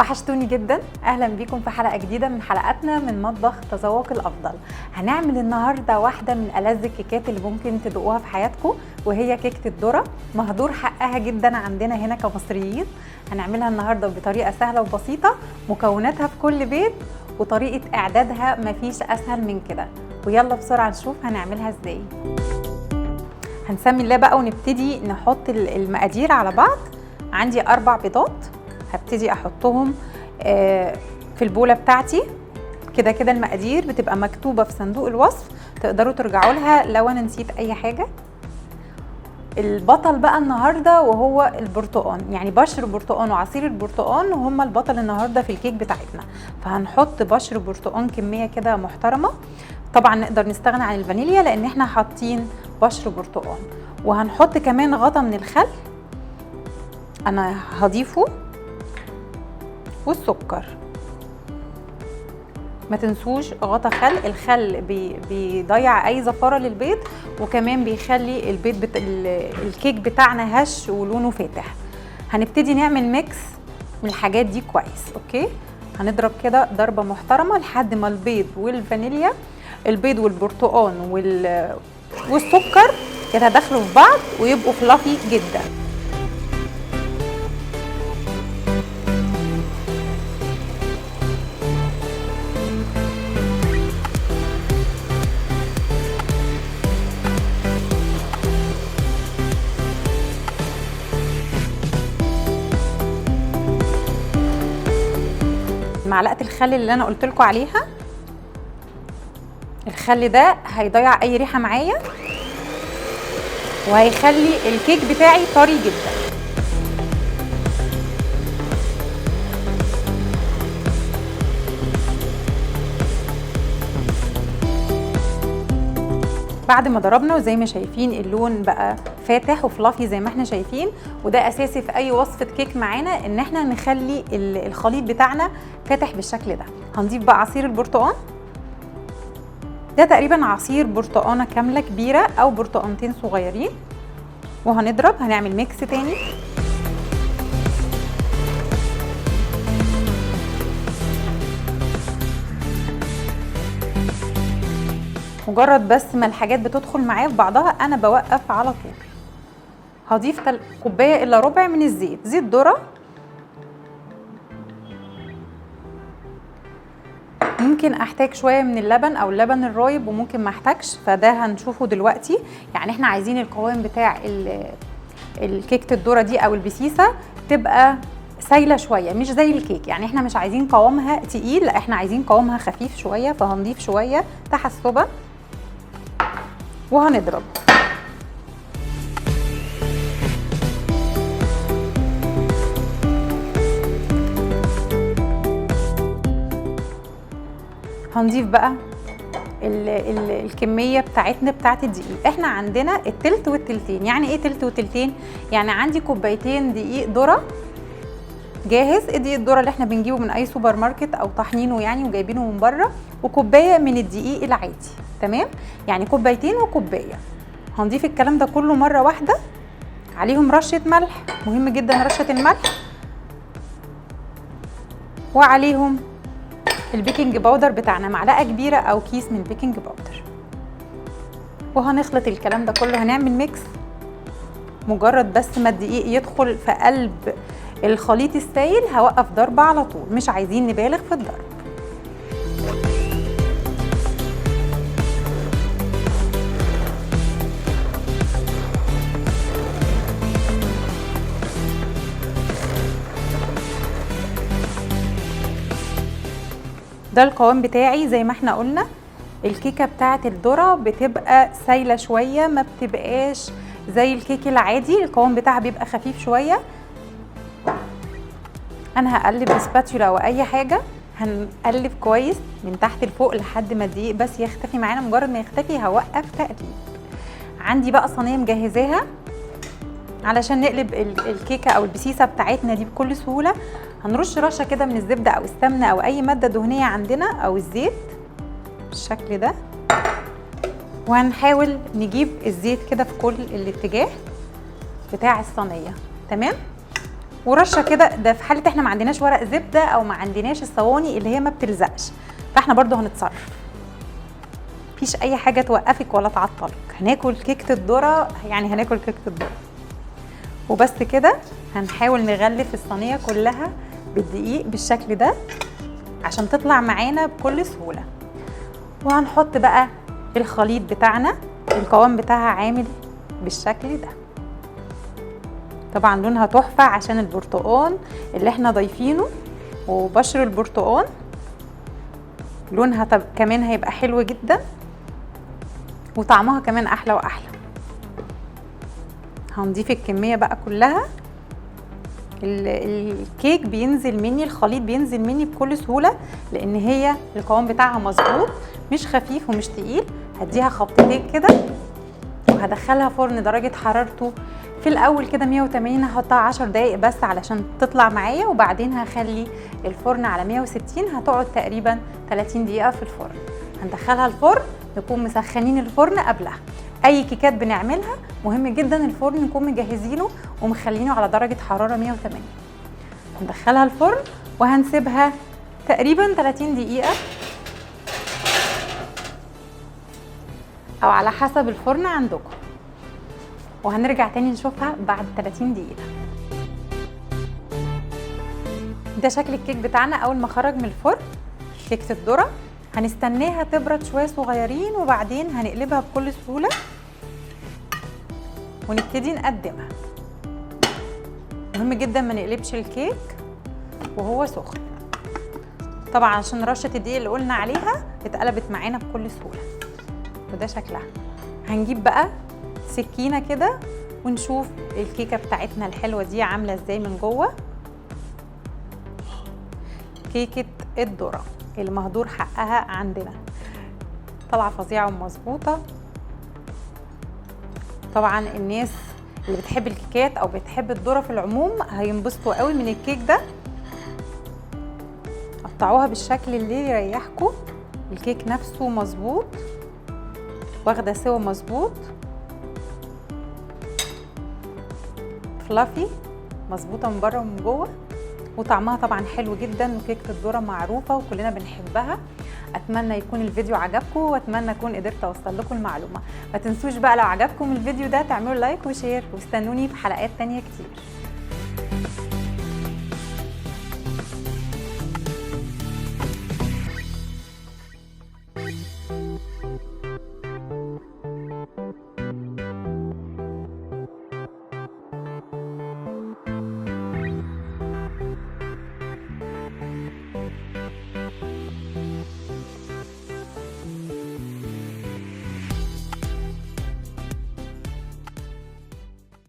وحشتوني جدا. اهلا بيكم في حلقه جديده من حلقاتنا من مطبخ تذوق الافضل. هنعمل النهارده واحده من ألذ الكيكات اللي ممكن تدوقوها في حياتكم، وهي كيكه الذره، مهدور حقها جدا عندنا هنا كمصريين. هنعملها النهارده بطريقه سهله وبسيطه، مكوناتها في كل بيت، وطريقه اعدادها مفيش اسهل من كده. ويلا بسرعه نشوف هنعملها ازاي. هنسمي الله بقى ونبتدي نحط المقادير على بعض. عندي 4 بيضات، هبتدي احطهم في البوله بتاعتي. كده كده المقادير بتبقى مكتوبه في صندوق الوصف، تقدروا ترجعوا لها لو انا نسيت اي حاجه. البطل بقى النهارده وهو البرتقال، يعني بشر برتقال وعصير البرتقال هما البطل النهارده في الكيك بتاعتنا. فهنحط بشر برتقال كميه كده محترمه. طبعا نقدر نستغنى عن الفانيليا لان احنا حاطين بشر برتقال، وهنحط كمان غطا من الخل انا هضيفه، والسكر. ما تنسوش غطا خل، الخل بيضيع اي زفاره للبيض، وكمان بيخلي البيض الكيك بتاعنا هش ولونه فاتح. هنبتدي نعمل ميكس من الحاجات دي كويس. اوكي، هنضرب كده ضربه محترمه لحد ما البيض والفانيليا، البيض والبرتقال والسكر يتداخلوا في بعض ويبقوا فلافي جدا. معلقه الخل اللي انا قلت لكم عليها، الخل ده هيضيع اي ريحه معايا وهيخلي الكيك بتاعي طري جدا. بعد ما ضربنا وزي ما شايفين اللون بقى فاتح وفلافي زي ما احنا شايفين، وده اساسي في اي وصفه كيك معانا ان احنا نخلي الخليط بتاعنا فاتح بالشكل ده. هنضيف بقى عصير البرتقال، ده تقريبا عصير برتقانه كامله كبيره او برتقانتين صغيرين، وهنضرب. هنعمل ميكس تاني. مجرد بس ما الحاجات بتدخل معايا في بعضها انا بوقف على طول. هضيف كوبايه الا ربع من الزيت، زيت ذره. ممكن احتاج شويه من اللبن او اللبن الرايب، وممكن ما احتاجش، فده هنشوفه دلوقتي. يعني احنا عايزين القوام بتاع الكيكه الذره دي او البسيسه تبقى سايله شويه، مش زي الكيك. يعني احنا مش عايزين قوامها تقيل، لا احنا عايزين قوامها خفيف شويه، فهنضيف شويه تحسبا وهنضرب. هنضيف بقى الكميه بتاعتنا بتاعت الدقيق. احنا عندنا التلت والتلتين. يعني ايه تلت وتلتين؟ يعني عندي كوبايتين دقيق ذره جاهز، الدقيق الذره اللي احنا بنجيبه من اي سوبر ماركت او طحنينه يعني وجايبينه من بره، وكوبايه من الدقيق العادي. تمام، يعني كوبايتين وكوبايه. هنضيف الكلام ده كله مره واحده، عليهم رشه ملح، مهم جدا رشه الملح، وعليهم البيكنج باودر بتاعنا، معلقه كبيره او كيس من البيكنج باودر. وهنخلط الكلام ده كله، هنعمل ميكس. مجرد بس ما الدقيق يدخل في قلب الخليط السائل هوقف ضرب على طول، مش عايزين نبالغ في الضرب. ده القوام بتاعي. زي ما احنا قلنا الكيكه بتاعه الذره بتبقى سايله شويه، ما بتبقاش زي الكيك العادي، القوام بتاعها بيبقى خفيف شويه. انا هقلب بسباتولا او اي حاجه، هنقلب كويس من تحت لفوق لحد ما الدقيق بس يختفي معانا. مجرد ما يختفي هوقف تقليب. عندي بقى صينيه مجهزاها علشان نقلب الكيكه او البسيسه بتاعتنا دي بكل سهوله. هنرش رشه كده من الزبده او السمنه او اي ماده دهنيه عندنا او الزيت بالشكل ده، وهنحاول نجيب الزيت كده في كل الاتجاه بتاع الصينيه. تمام، ورشه كده، ده في حاله احنا ما عندناش ورق زبده او ما عندناش الصواني اللي هي ما بتلزقش، فاحنا برضو هنتصرف، مفيش اي حاجه توقفك ولا تعطلك. هناكل كيكه الذره، يعني هناكل كيكه الذره. وبس كده هنحاول نغلف الصينيه كلها بالدقيق بالشكل ده عشان تطلع معانا بكل سهوله. وهنحط بقى الخليط بتاعنا، القوام بتاعها عامل بالشكل ده. طبعا لونها تحفه عشان البرتقال اللي احنا ضايفينه وبشر البرتقال، لونها كمان هيبقى حلو جدا وطعمها كمان احلى واحلى. هنضيف الكميه بقى كلها. الكيك بينزل مني، الخليط بينزل مني بكل سهوله لان هي القوام بتاعها مظبوط، مش خفيف ومش تقيل. هديها خبطتين كده وهدخلها فرن درجه حرارته في الاول كده 180، هحطها 10 دقايق بس علشان تطلع معايا، وبعدين هخلي الفرن على 160، هتقعد تقريبا 30 دقيقه في الفرن. هندخلها الفرن نكون مسخنين الفرن قبلها. اي كيكات بنعملها مهم جدا الفرن نكون مجهزينه ومخلينه على درجه حراره 180. هندخلها الفرن وهنسيبها تقريبا 30 دقيقه او على حسب الفرن عندكم، وهنرجع تاني نشوفها بعد 30 دقيقه. ده شكل الكيك بتاعنا اول ما خرج من الفرن، كيكه الذره. هنستناها تبرد شويه صغيرين وبعدين هنقلبها بكل سهوله ونبتدي نقدمها. مهم جدا ما نقلبش الكيك وهو سخن، طبعا عشان رشه الدقيق اللي قلنا عليها اتقلبت معانا بكل سهوله. وده شكلها. هنجيب بقى سكينه كده ونشوف الكيكه بتاعتنا الحلوه دي عامله ازاي من جوه. كيكه الذره اللي مهدور حقها عندنا طالعه فظيعه ومظبوطه. طبعا الناس اللي بتحب الكيكات او بتحب الذره في العموم هينبسطوا قوي من الكيك ده. قطعوها بالشكل اللي يريحكم. الكيك نفسه مظبوط، واخده سوا مظبوط، فلافي، مظبوطه من بره ومن جوه، وطعمها طبعا حلو جدا. وكيكه الذره معروفه وكلنا بنحبها. اتمنى يكون الفيديو عجبكم واتمنى اكون قدرت اوصل لكم المعلومه. ما تنسوش بقى لو عجبكم الفيديو ده تعملوا لايك وشير، واستنوني في حلقات تانية كتير.